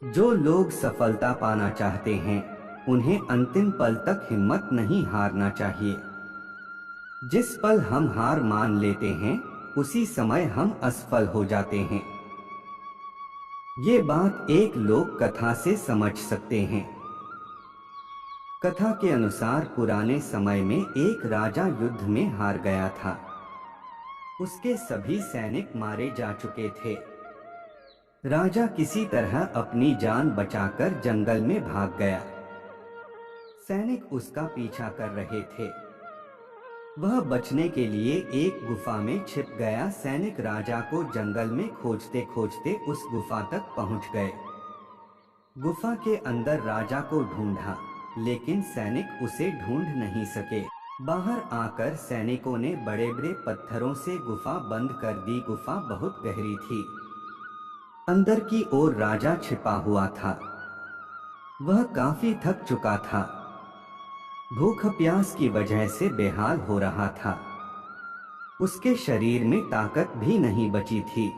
जो लोग सफलता पाना चाहते हैं उन्हें अंतिम पल तक हिम्मत नहीं हारना चाहिए। जिस पल हम हार मान लेते हैं उसी समय हम असफल हो जाते हैं। ये बात एक लोक कथा से समझ सकते हैं। कथा के अनुसार पुराने समय में एक राजा युद्ध में हार गया था। उसके सभी सैनिक मारे जा चुके थे। राजा किसी तरह अपनी जान बचाकर जंगल में भाग गया। सैनिक उसका पीछा कर रहे थे। वह बचने के लिए एक गुफा में छिप गया। सैनिक राजा को जंगल में खोजते खोजते उस गुफा तक पहुंच गए। गुफा के अंदर राजा को ढूंढा, लेकिन सैनिक उसे ढूंढ नहीं सके। बाहर आकर सैनिकों ने बड़े बड़े पत्थरों से गुफा बंद कर दी। गुफा बहुत गहरी थी। अंदर की ओर राजा छिपा हुआ था। वह काफी थक चुका था। भूख प्यास की वजह से बेहाल हो रहा था। उसके शरीर में ताकत भी नहीं बची थी।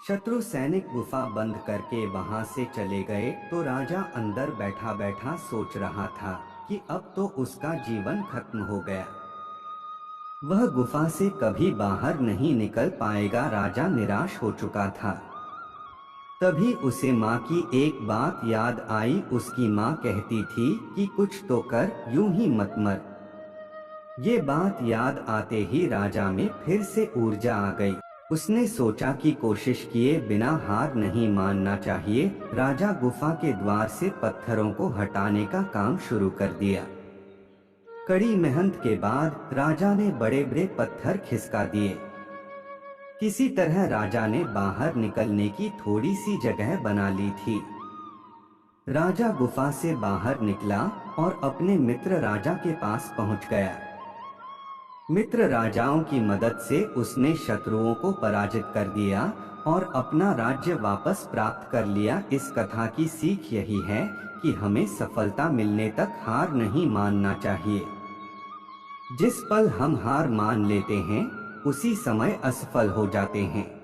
शत्रु सैनिक गुफा बंद करके वहां से चले गए तो राजा अंदर बैठा बैठा सोच रहा था कि अब तो उसका जीवन खत्म हो गया। वह गुफा से कभी बाहर नहीं निकल पाएगा। राजा निराश हो चुका था। तभी उसे माँ की एक बात याद आई। उसकी माँ कहती थी कि कुछ तो कर, यूं ही मत मर। ये बात याद आते ही राजा में फिर से ऊर्जा आ गई। उसने सोचा कि कोशिश किए बिना हार नहीं मानना चाहिए। राजा गुफा के द्वार से पत्थरों को हटाने का काम शुरू कर दिया। कड़ी मेहनत के बाद राजा ने बड़े बड़े पत्थर खिसका दिए। किसी तरह राजा ने बाहर निकलने की थोड़ी सी जगह बना ली थी। राजा गुफा से बाहर निकला और अपने मित्र राजा के पास पहुंच गया। मित्र राजाओं की मदद से उसने शत्रुओं को पराजित कर दिया और अपना राज्य वापस प्राप्त कर लिया। इस कथा की सीख यही है कि हमें सफलता मिलने तक हार नहीं मानना चाहिए। जिस पल हम हार मान लेते हैं उसी समय असफल हो जाते हैं।